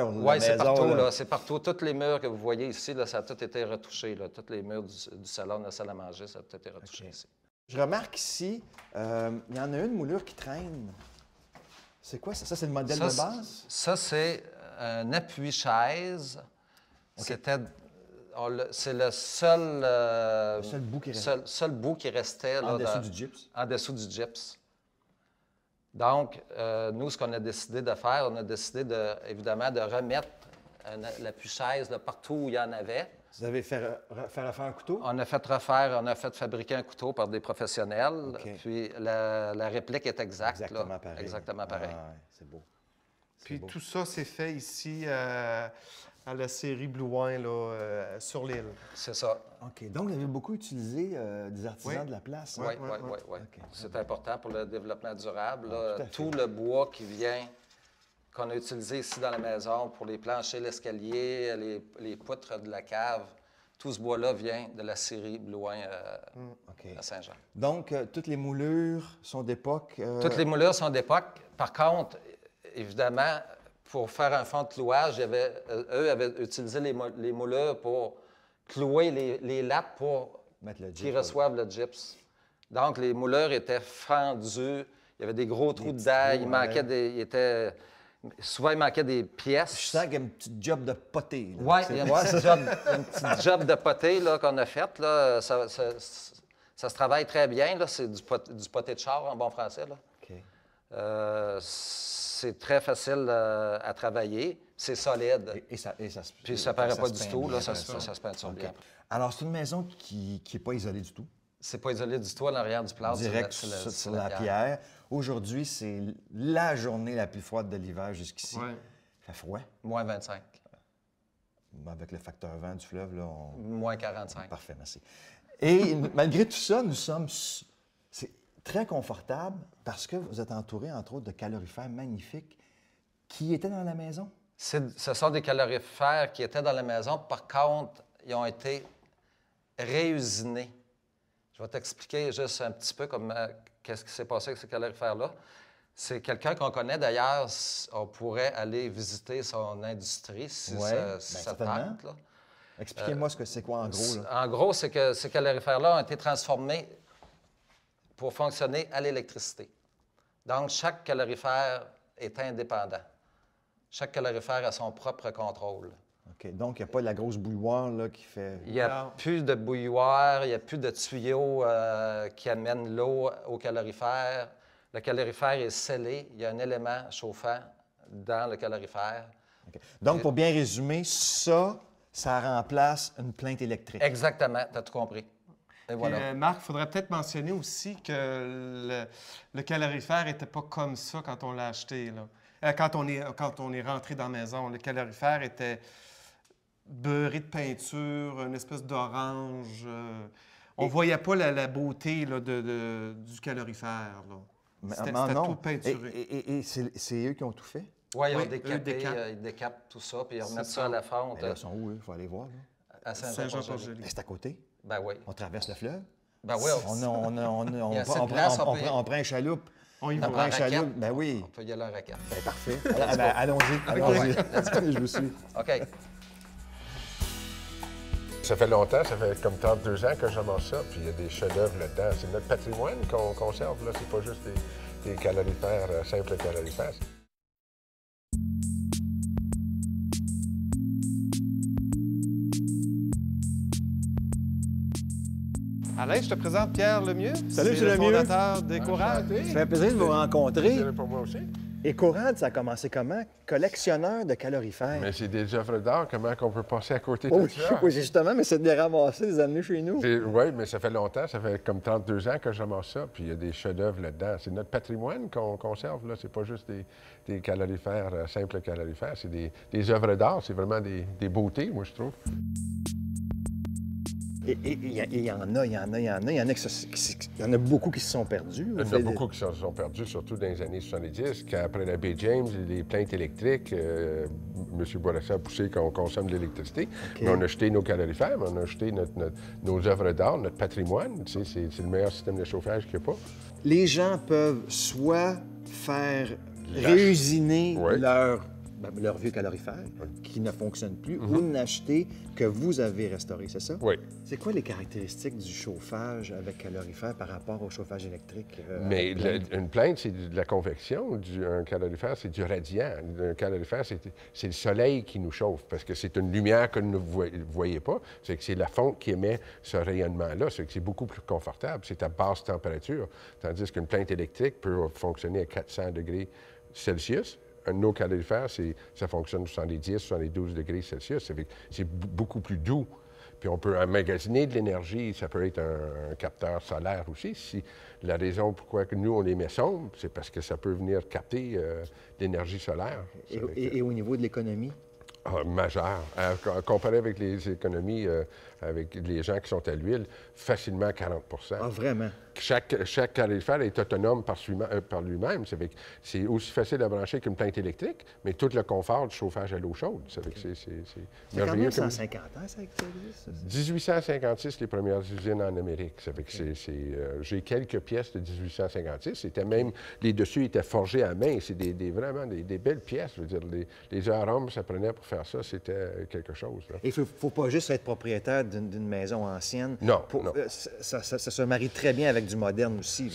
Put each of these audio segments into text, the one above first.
Oui, c'est partout, là. C'est partout. Tous les murs que vous voyez ici, là, ça a tout été retouché, là. Tous les murs du salon, de la salle à manger, ça a tout été retouché ici. Je remarque ici, il y en a une moulure qui traîne. C'est quoi ça? Ça, c'est le modèle de base? Ça, c'est un appui-chaise. Okay. C'est le seul... seul bout qui restait. Seul bout qui restait. En dessous du gyps? En dessous du gyps. Donc, nous, ce qu'on a décidé de faire, on a décidé, évidemment, de remettre l'appui-chaise partout où il y en avait. Vous avez fait refaire un couteau? On a fait fabriquer un couteau par des professionnels. Okay. Puis la réplique est exacte. Exactement pareil. Exactement pareil. Ah, ouais, c'est beau. Puis tout ça, c'est fait ici à la série Blue Wine, là, sur l'île. C'est ça. OK. Donc, vous avez beaucoup utilisé des artisans de la place. Oui, oui, oui. Okay. C'est important pour le développement durable. Tout le bois qui vient, qu'on a utilisé ici dans la maison pour les planchers, l'escalier, les poutres de la cave, tout ce bois-là vient de la série Blue Wine à Saint-Jean. Donc, toutes les moulures sont d'époque? Toutes les moulures sont d'époque. Par contre, évidemment, pour faire un fond de clouage, eux avaient utilisé les moulures pour clouer les lattes pour qu'ils reçoivent le gyps. Donc, les moulures étaient fendues. Il y avait des gros trous dedans. Il manquait souvent, il manquait des pièces. Je sens qu'il y a une petite job de potée. Oui, il y a une petite job de potée qu'on a faite. Ça se travaille très bien. C'est du poté de char en bon français. Là. OK. C'est très facile à travailler. C'est solide. Puis ça ne paraît pas du tout. Là, ça se peinture bien. Alors, c'est une maison qui n'est pas isolée du tout. C'est pas isolé du tout à l'arrière du plâtre. Direct sur la pierre. Aujourd'hui, c'est la journée la plus froide de l'hiver jusqu'ici. Ouais. Il fait froid. Moins 25. Avec le facteur vent du fleuve, là, Moins 45. Parfait, merci. Et malgré tout ça, c'est très confortable parce que vous êtes entouré, entre autres, de calorifères magnifiques qui étaient dans la maison. Ce sont des calorifères qui étaient dans la maison. Par contre, ils ont été réusinés. Je vais t'expliquer juste un petit peu qu'est-ce qui s'est passé avec ces calorifères-là. C'est quelqu'un qu'on connaît d'ailleurs. On pourrait aller visiter son industrie si ça tente. Expliquez-moi ce que c'est quoi en gros. Là. En gros, c'est que ces calorifères-là ont été transformés pour fonctionner à l'électricité. Donc, chaque calorifère est indépendant. Chaque calorifère a son propre contrôle. OK. Donc, il n'y a pas de la grosse bouilloire là, qui fait... Il n'y a plus de bouilloire, il n'y a plus de tuyaux qui amènent l'eau au calorifère. Le calorifère est scellé. Il y a un élément chauffant dans le calorifère. Okay. Donc, pour bien résumer, ça remplace une plainte électrique. Exactement. Tu as tout compris. Et voilà. Puis, Marc, il faudrait peut-être mentionner aussi que le calorifère n'était pas comme ça quand on l'a acheté. Là. Quand on est rentré dans la maison, le calorifère était beurré de peinture, une espèce d'orange. On ne voyait pas la beauté là, du calorifère. C'était tout peinturé. Et c'est eux qui ont tout fait? Oui, ils décapent tout ça, puis ils remettent ça à la fonte. Là, ils sont où, eux? Il faut aller voir. Là. À Saint-Jean-Port-Joli. C'est à côté? Ben oui. On traverse le fleuve? Ben oui. On prend un chaloupe. On prend un chaloupe. Ben oui. On peut y aller en raquette. Ben parfait. Allons-y. Je vous suis. OK. Ça fait longtemps, ça fait comme 32 ans que je mange ça, puis il y a des chefs-d'œuvre là-dedans. C'est notre patrimoine qu'on conserve, là. C'est pas juste des calorifères, simples calorifères. Alain, je te présente Pierre Lemieux. Salut, M. le Lemieux. Fondateur d'Ecorad. Ça fait plaisir de vous rencontrer. C'est pour moi aussi. Ecorad, ça a commencé comment? Collectionneur de calorifères. Mais c'est des œuvres d'art. Comment qu'on peut passer à côté de oui, ça? Oui, justement, mais c'est de les ramasser, de les amener chez nous. Oui, mais ça fait longtemps. Ça fait comme 32 ans que je ramasse ça. Puis il y a des chefs-d'œuvre là-dedans. C'est notre patrimoine qu'on conserve, là. C'est pas juste des calorifères, simples calorifères. C'est des œuvres d'art. C'est vraiment des beautés, moi, je trouve. Et il y en a. Il y en a beaucoup qui se sont perdus. Il y en a beaucoup qui se sont perdus, surtout dans les années 70, qu'après la baie James, les plaintes électriques, M. Bourassa a poussé qu'on consomme de l'électricité. Okay. Mais on a jeté nos calorifères, on a jeté nos œuvres d'art, notre patrimoine. Tu sais, c'est le meilleur système de chauffage qu'il n'y a pas. Les gens peuvent soit faire réusiner leur leur vieux calorifère qui ne fonctionne plus ou n'acheter que vous avez restauré, c'est ça? Oui. C'est quoi les caractéristiques du chauffage avec calorifère par rapport au chauffage électrique? Mais avec plainte? une plainte, c'est de la convection. Un calorifère, c'est du radiant. Un calorifère, c'est le soleil qui nous chauffe parce que c'est une lumière que vous ne voyez pas. C'est que c'est la fonte qui émet ce rayonnement-là. C'est que c'est beaucoup plus confortable. C'est à basse température. Tandis qu'une plainte électrique peut fonctionner à 400 degrés Celsius. Nos calorifères, ça fonctionne 70, 72 degrés Celsius. C'est beaucoup plus doux. Puis on peut emmagasiner de l'énergie. Ça peut être un capteur solaire aussi. La raison pourquoi nous, on les met sombres, c'est parce que ça peut venir capter l'énergie solaire. Et au niveau de l'économie? Majeur. Comparé avec les économies, avec les gens qui sont à l'huile, facilement 40 Ah, vraiment? Chaque calorifère est autonome par lui-même. C'est aussi facile à brancher qu'une plainte électrique, mais tout le confort du chauffage à l'eau chaude. C'est quand même 150 ans, ça existe? 1856, les premières usines en Amérique. J'ai quelques pièces de 1856. C'était même, les dessus étaient forgés à main. C'est vraiment des belles pièces. Je veux dire, les heures hommes, ça prenait pour faire ça, c'était quelque chose. Là. Et il ne faut pas juste être propriétaire d'une maison ancienne. Non, non. Ça se marie très bien avec du moderne aussi.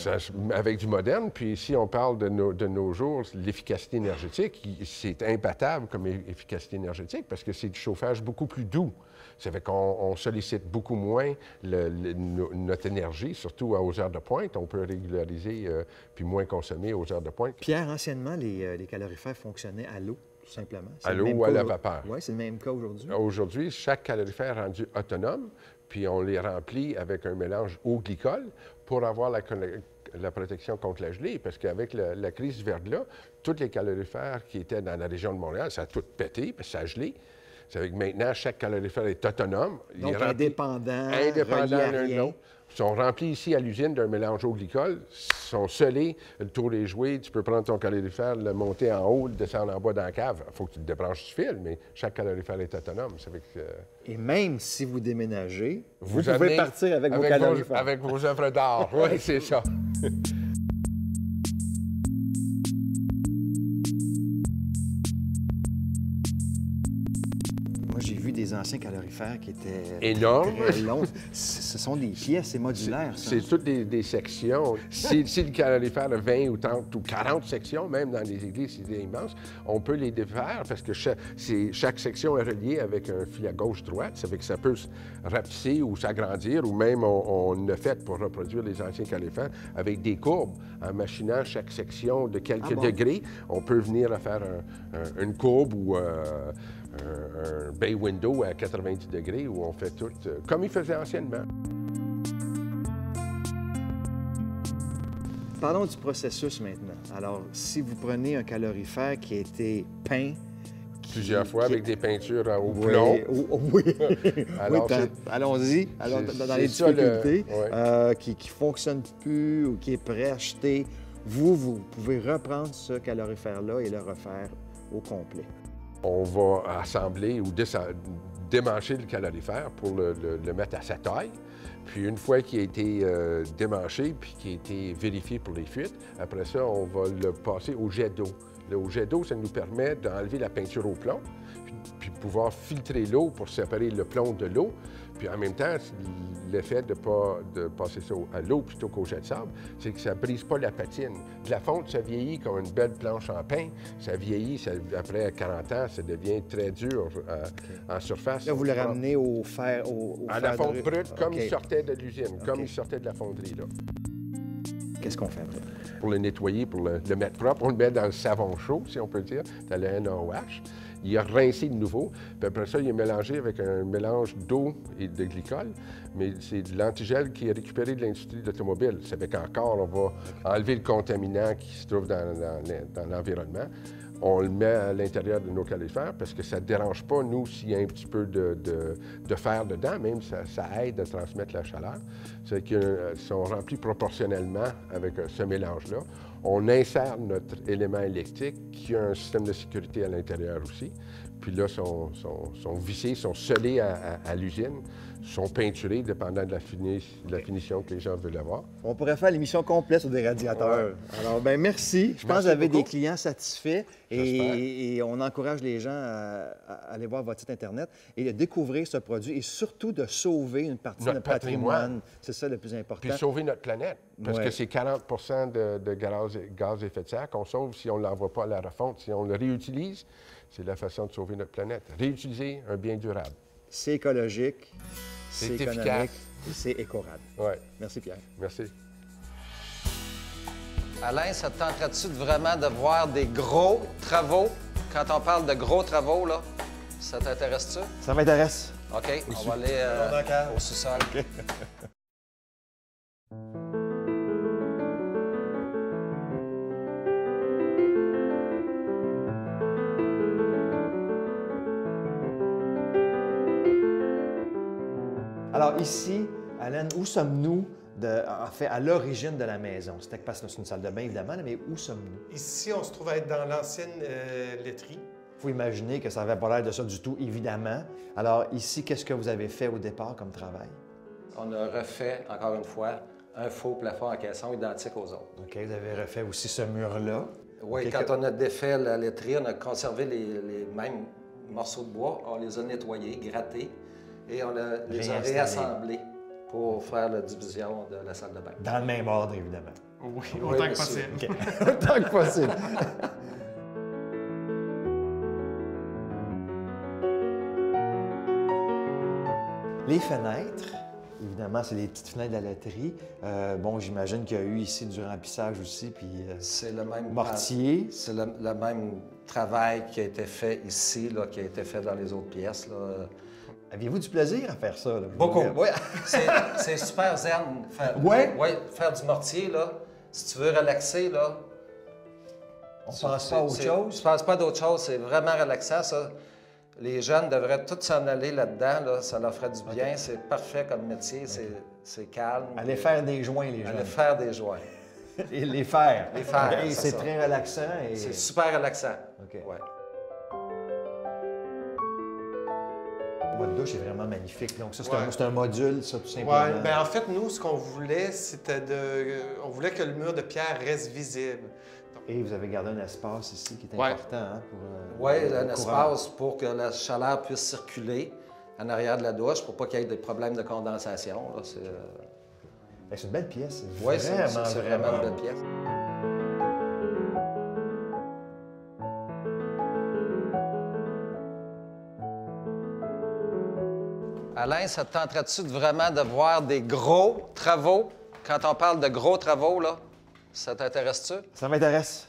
Avec du moderne, puis ici, on parle de nos jours, l'efficacité énergétique, c'est imbattable comme efficacité énergétique parce que c'est du chauffage beaucoup plus doux. Ça fait qu'on sollicite beaucoup moins notre énergie, surtout aux heures de pointe. On peut régulariser puis moins consommer aux heures de pointe. Pierre, anciennement, les calorifères fonctionnaient à l'eau, tout simplement. À l'eau ou à la vapeur. Oui, c'est le même cas aujourd'hui. Aujourd'hui, chaque calorifère est rendu autonome, puis on les remplit avec un mélange eau-glycol pour avoir la protection contre la gelée, parce qu'avec la crise du verglas, tous les calorifères qui étaient dans la région de Montréal, ça a tout pété, parce que ça a gelé. Ça veut dire que maintenant, chaque calorifère est autonome. Donc, indépendant l'un de l'autre. Ils sont remplis ici à l'usine d'un mélange eau-glycol, sont scellés, le tour est joué, tu peux prendre ton calorifère, le monter en haut, le descendre en bas dans la cave. Il faut que tu te débranches du fil, mais chaque calorifère est autonome. Ça fait que, Et même si vous déménagez, vous pouvez partir avec vos calorifères. Avec vos œuvres d'art, oui, c'est ça. J'ai vu des anciens calorifères qui étaient énormes. Très longs. Ce sont des pièces, c'est modulaire. C'est toutes des sections. Si le calorifère a 20 ou 30 ou 40 sections, même dans les églises, c'est immense, on peut les défaire parce que chaque section est reliée avec un fil à gauche-droite. Ça fait que ça peut se rapetisser ou s'agrandir, ou même on a fait pour reproduire les anciens calorifères avec des courbes. En machinant chaque section de quelques degrés, on peut venir à faire une courbe ou un bay window à 90 degrés où on fait tout comme ils faisaient anciennement. Parlons du processus maintenant. Alors, si vous prenez un calorifère qui a été peint... Plusieurs fois avec des peintures au plomb. Oui. Alors, allons-y. Alors, dans les difficultés, qui ne fonctionne plus ou qui est prêt à acheter, vous pouvez reprendre ce calorifère-là et le refaire au complet. On va assembler ou démancher le calorifère pour le mettre à sa taille. Puis une fois qu'il a été démanché puis qu'il a été vérifié pour les fuites, après ça, on va le passer au jet d'eau. Au jet d'eau, ça nous permet d'enlever la peinture au plomb, puis pouvoir filtrer l'eau pour séparer le plomb de l'eau. Puis en même temps, l'effet de passer ça à l'eau plutôt qu'au jet de sable, c'est que ça ne brise pas la patine. De la fonte, ça vieillit comme une belle planche en pain. Ça vieillit, après 40 ans, ça devient très dur en surface. Là, vous le ramenez au fer... à la fonte brute, comme il sortait de l'usine, comme il sortait de la fonderie, là. Qu'est-ce qu'on fait après? Pour le nettoyer, pour le mettre propre, on le met dans le savon chaud, si on peut dire, dans le NaOH. Il est rincé de nouveau, puis après ça, il est mélangé avec un mélange d'eau et de glycol, mais c'est de l'antigel qui est récupéré de l'industrie de l'automobile. Ça fait qu'encore, on va enlever le contaminant qui se trouve dans l'environnement. On le met à l'intérieur de nos calorifères parce que ça ne dérange pas, nous, s'il y a un petit peu de fer dedans, même ça aide à transmettre la chaleur. C'est qu'ils sont remplis proportionnellement avec ce mélange-là. On insère notre élément électrique qui a un système de sécurité à l'intérieur aussi. puis là, sont vissés, sont scellés à l'usine, sont peinturés, dépendant de la finition que les gens veulent avoir. On pourrait faire l'émission complète sur des radiateurs. Ouais. Alors, bien, merci. Je pense que vous avez des clients satisfaits et on encourage les gens à aller voir votre site Internet et de découvrir ce produit et surtout de sauver une partie de notre patrimoine. C'est ça le plus important. Puis sauver notre planète, parce que c'est 40 de gaz à effet de serre qu'on sauve si on ne l'envoie pas à la refonte. Si on le réutilise, c'est la façon de sauver notre planète. Réutiliser un bien durable. C'est écologique, c'est économique efficace. Et c'est écorable. Oui. Merci, Pierre. Merci. Alain, ça te tenterait-tu vraiment de voir des gros travaux? Quand on parle de gros travaux, là, ça t'intéresse-tu? Ça m'intéresse. OK, on va aller au sous-sol. Okay. Alors ici, Alain, où sommes-nous, en fait, à l'origine de la maison? C'était parce que c'est une salle de bain, évidemment, mais où sommes-nous? Ici, on se trouve à être dans l'ancienne laiterie. Il faut imaginer que ça n'avait pas l'air de ça du tout, évidemment. Alors ici, qu'est-ce que vous avez fait au départ comme travail? On a refait, encore une fois, un faux plafond en caisson identique aux autres. OK, vous avez refait aussi ce mur-là. Oui, quand on a défait la laiterie, on a conservé les mêmes morceaux de bois, on les a nettoyés, grattés, et on les a réassemblés pour faire la division de la salle de bain. Dans le même ordre, évidemment. Oui, autant que possible. Okay. Autant que possible. Les fenêtres, évidemment, c'est les petites fenêtres de la laiterie. Bon, j'imagine qu'il y a eu ici du remplissage aussi, puis c'est le même mortier. C'est le même travail qui a été fait ici, là, qui a été fait dans les autres pièces, là. Aviez-vous du plaisir à faire ça? Là? Beaucoup, oui. C'est super zen. Faire du mortier, là. Si tu veux relaxer, là... On ne pense pas à autre chose? Je ne pense pas d'autre chose. C'est vraiment relaxant, ça. Les jeunes devraient tous s'en aller là-dedans, là. Ça leur ferait du bien. Okay. C'est parfait comme métier. Okay. C'est calme. Aller faire des joints, les jeunes. Aller faire des joints. Et les faire. Les faire. Okay. C'est très relaxant. Et... C'est super relaxant. OK. Ouais. Votre douche est vraiment magnifique. Donc, ça, c'est un module, ça, tout simplement. Oui. Bien, en fait, nous, ce qu'on voulait, c'était on voulait que le mur de pierre reste visible. Donc... Et vous avez gardé un espace ici qui est important, hein, pour... Oui, un espace pour que la chaleur puisse circuler en arrière de la douche, pour pas qu'il y ait des problèmes de condensation. C'est une belle pièce. Oui, c'est vraiment une belle pièce. Alain, ça te tenterait-tu vraiment de voir des gros travaux? Quand on parle de gros travaux, là, ça t'intéresse-tu? Ça m'intéresse.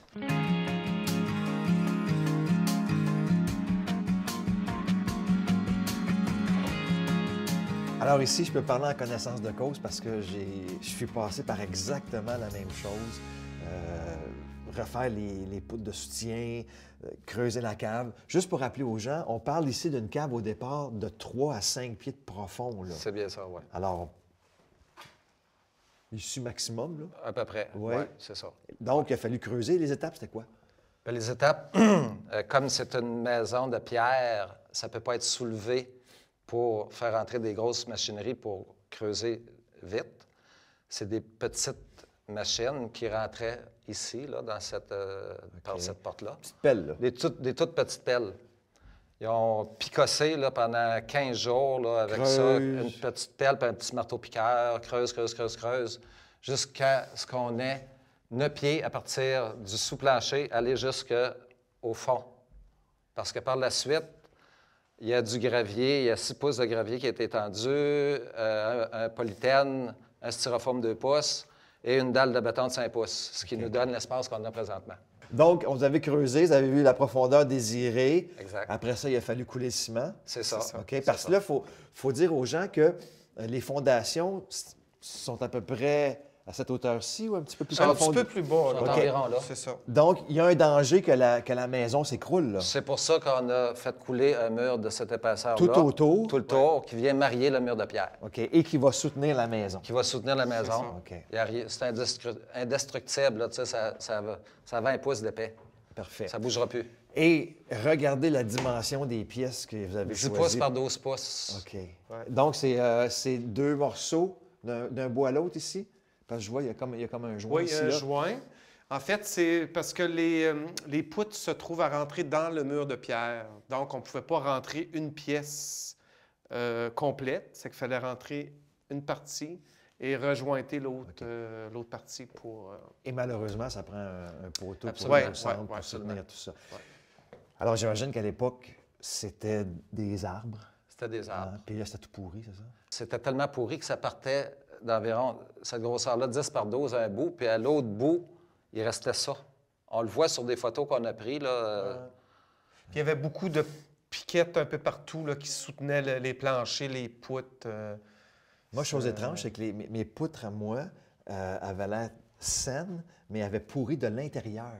Alors ici, je peux parler en connaissance de cause parce que je suis passé par exactement la même chose. Refaire les poutres de soutien, creuser la cave. Juste pour rappeler aux gens, on parle ici d'une cave au départ de 3 à 5 pieds de profond. C'est bien ça, oui. Alors, ici maximum, là? À peu près, oui, c'est ça. Donc, il a fallu creuser. Les étapes, c'était quoi? Bien, les étapes, comme c'est une maison de pierre, ça ne peut pas être soulevé pour faire entrer des grosses machineries pour creuser vite. C'est des petites machines qui rentraient ici, là, dans par cette porte-là. Petite pelle, là. Des toutes petites pelles. Ils ont picossé là, pendant 15 jours là, avec ça, une petite pelle et un petit marteau-piqueur, creuse, jusqu'à ce qu'on ait 9 pieds à partir du sous-plancher, aller jusqu'au fond. Parce que par la suite, il y a du gravier, il y a 6 pouces de gravier qui a été étendu, un polythène, un styrofoam 2 pouces, et une dalle de béton de 5 pouces, ce qui nous donne l'espace qu'on a présentement. Donc, vous avez creusé, vous avez vu la profondeur désirée. Exact. Après ça, il a fallu couler le ciment. C'est ça. OK? Parce que là, il faut dire aux gens que les fondations sont à peu près à cette hauteur-ci ou un petit peu plus profond? Un petit peu plus bas, là. Environ là. C'est ça. Donc, il y a un danger que la maison s'écroule, là. C'est pour ça qu'on a fait couler un mur de cette épaisseur-là. Tout autour? Tout le tour, qui vient marier le mur de pierre. OK. Et qui va soutenir la maison? Qui va soutenir la maison. OK. C'est indestructible, là, tu sais, ça a 20 pouces d'épais. Parfait. Ça ne bougera plus. Et regardez la dimension des pièces que vous avez 10 choisies. pouces par 12 pouces. OK. Ouais. Donc, c'est 2 morceaux d'un bout à l'autre ici? Parce que je vois, il y a comme un joint ici. Oui, un joint. En fait, c'est parce que les poutres se trouvent à rentrer dans le mur de pierre. Donc, on ne pouvait pas rentrer une pièce complète. C'est qu'il fallait rentrer une partie et rejointer l'autre partie pour... Et malheureusement, ça prend un poteau pour Ouais, le centre, pour soutenir tout ça. Ouais. Alors, j'imagine qu'à l'époque, c'était des arbres. C'était des arbres. Puis là, c'était tout pourri, c'est ça? C'était tellement pourri que ça partait d'environ cette grosseur-là, 10 par 12 à un bout, puis à l'autre bout, il restait ça. On le voit sur des photos qu'on a prises, là. Puis il y avait beaucoup de piquettes un peu partout là, qui soutenaient les planchers, les poutres. Moi, chose étrange, c'est que mes poutres à moi avaient l'air saines, mais avaient pourri de l'intérieur.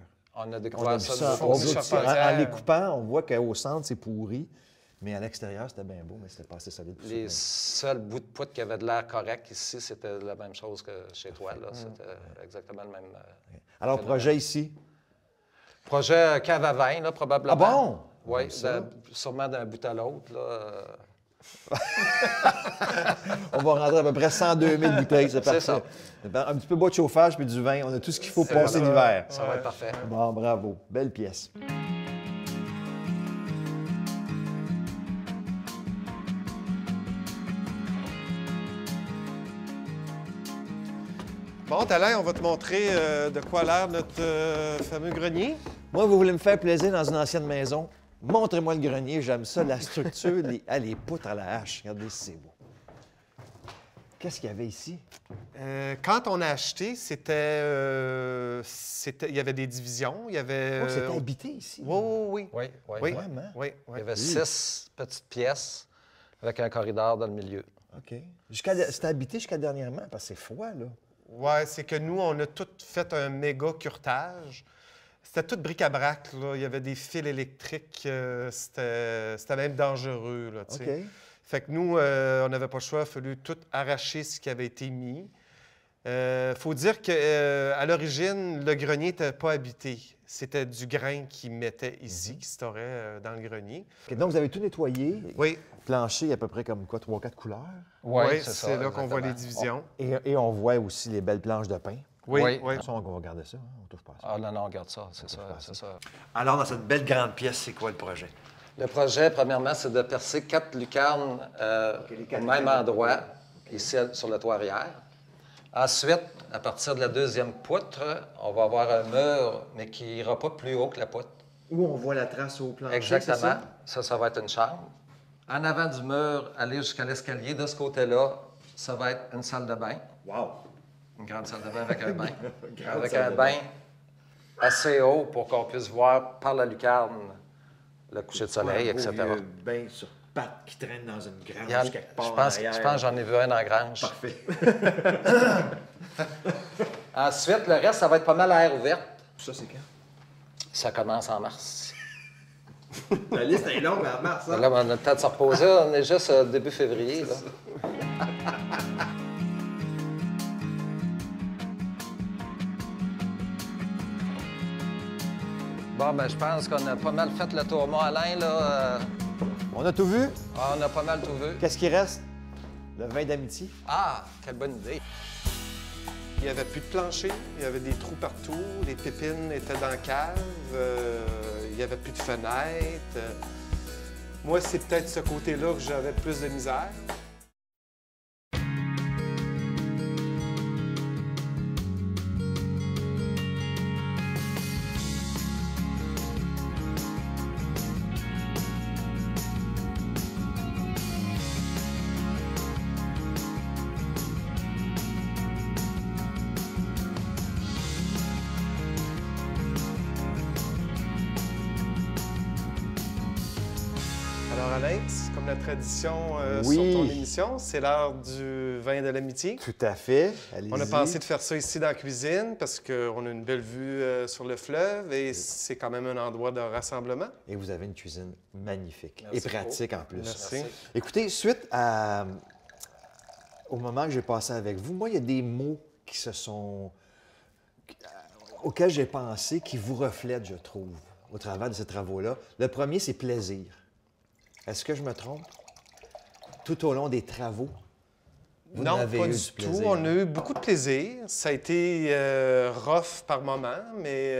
On a découvert ça. En les coupant, on voit qu'au centre, c'est pourri, mais à l'extérieur, c'était bien beau, mais c'était pas assez solide. Les seuls bouts de poutre qui avaient de l'air correct ici, c'était la même chose que chez toi. Là. C'était exactement le même. Alors, projet ici? Projet cave à vin, là, probablement. Ah bon? Oui, sûrement d'un bout à l'autre. On va rentrer à peu près 102 000 bouteilles, c'est parfait. Ça. Un petit peu bois de chauffage puis du vin. On a tout ce qu'il faut pour passer l'hiver. Ça va être parfait. Bon, bravo. Belle pièce. Bon, Alain, on va te montrer de quoi a l'air notre fameux grenier. Moi, vous voulez me faire plaisir dans une ancienne maison? Montrez-moi le grenier, j'aime ça. La structure, les poutres à la hache. Regardez si c'est beau. Qu'est-ce qu'il y avait ici? Quand on a acheté, il y avait des divisions. Il y avait... Oh, c'était habité ici? Oui. Oui. Vraiment? Oui. Il y avait 6 petites pièces avec un corridor dans le milieu. OK. C'était habité jusqu'à dernièrement, parce que c'est froid, là. Oui, c'est que nous, on a tout fait un méga curtage. C'était tout bric-à-brac, là. Il y avait des fils électriques. C'était même dangereux, là, tu sais. OK. Fait que nous, on n'avait pas le choix. Il a fallu tout arracher ce qui avait été mis. Faut dire qu'à l'origine, le grenier n'était pas habité. C'était du grain qu'ils mettaient ici, qui storait dans le grenier. Okay, donc, vous avez tout nettoyé? Oui. Plancher à peu près comme quoi, 3-4 couleurs? Oui, c'est là qu'on voit les divisions. Et on voit aussi les belles planches de pin. Oui. Ça, on va regarder ça, hein? On touche pas à ça. Ah non, on regarde ça, c'est ça. Alors, dans cette belle grande pièce, c'est quoi le projet? Le projet, premièrement, c'est de percer 4 lucarnes au même endroit, ici sur le toit arrière. Ensuite, à partir de la deuxième poutre, on va avoir un mur, mais qui n'ira pas plus haut que la poutre. Où on voit la trace au plancher, Exactement. Ça va être une chambre. En avant du mur, aller jusqu'à l'escalier. De ce côté-là, ça va être une salle de bain. Wow! Une grande salle de bain avec un bain. Avec un bain assez haut pour qu'on puisse voir par la lucarne le coucher de soleil, etc. Un bain sur pattes qui traîne dans une grange quelque part je pense que j'en ai vu un dans la grange. Parfait. Ensuite, le reste, ça va être pas mal à air ouverte. Ça, c'est quand? Ça commence en mars. La liste est longue, mais en mars, hein? Là, on a le temps de se reposer. On est juste début février. Là. Bon, ben je pense qu'on a pas mal fait le tour. Alain, là... On a tout vu? Ah, on a pas mal tout vu. Qu'est-ce qui reste? Le vin d'amitié? Ah, quelle bonne idée. Il n'y avait plus de plancher, il y avait des trous partout, les pépines étaient dans la cave, il n'y avait plus de fenêtres. Moi, c'est peut-être ce côté-là que j'avais plus de misère. Alors Alain, c'est comme la tradition sur ton émission, c'est l'heure du vin de l'amitié. Tout à fait. Allez-y. On a pensé de faire ça ici dans la cuisine parce qu'on a une belle vue sur le fleuve et c'est quand même un endroit de rassemblement. Et vous avez une cuisine magnifique. Merci et pratique en plus. Merci. Écoutez, suite au moment que j'ai passé avec vous, moi, il y a des mots auxquels j'ai pensé qui vous reflètent, je trouve. au travers de ces travaux-là. Le premier, c'est plaisir. Est-ce que je me trompe? Tout au long des travaux, vous non, n'avez pas eu du du tout. plaisir. On a eu beaucoup de plaisir. Ça a été rough par moments, mais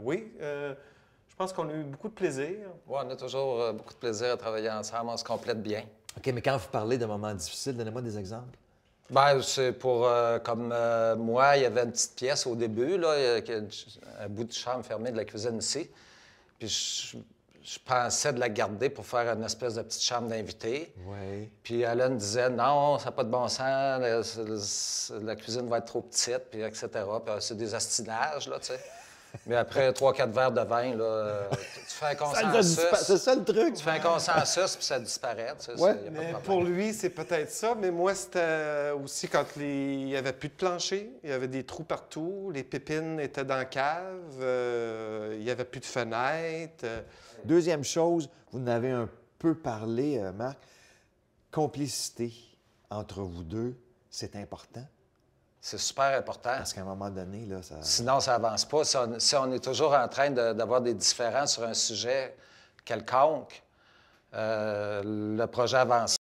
oui, je pense qu'on a eu beaucoup de plaisir. Oui, on a toujours beaucoup de plaisir à travailler ensemble. On se complète bien. OK, mais quand vous parlez de moments difficiles, donnez-moi des exemples. Bien, c'est pour, comme moi, il y avait une petite pièce au début, là, un bout de chambre fermée de la cuisine ici. Puis je pensais de la garder pour faire une espèce de petite chambre d'invité. Oui. Puis Alan disait, non, ça n'a pas de bon sens, la cuisine va être trop petite, puis etc. Puis c'est des astinages, là, tu sais. Mais après 3-4 verres de vin, là, tu fais un consensus. C'est ça le truc. Tu fais un consensus, puis ça disparaît. Tu sais, Ouais. y a pas de Mais problème. pour lui, c'est peut-être ça. Mais moi, c'était aussi quand il n'y avait plus de plancher. Il y avait des trous partout. Les pépines étaient dans la cave. Il n'y avait plus de fenêtres. Deuxième chose, vous en avez un peu parlé, Marc, complicité entre vous deux, c'est important. C'est super important. Parce qu'à un moment donné, là, ça... Sinon, ça n'avance pas. Si on est toujours en train d'avoir des différends sur un sujet quelconque, le projet avance.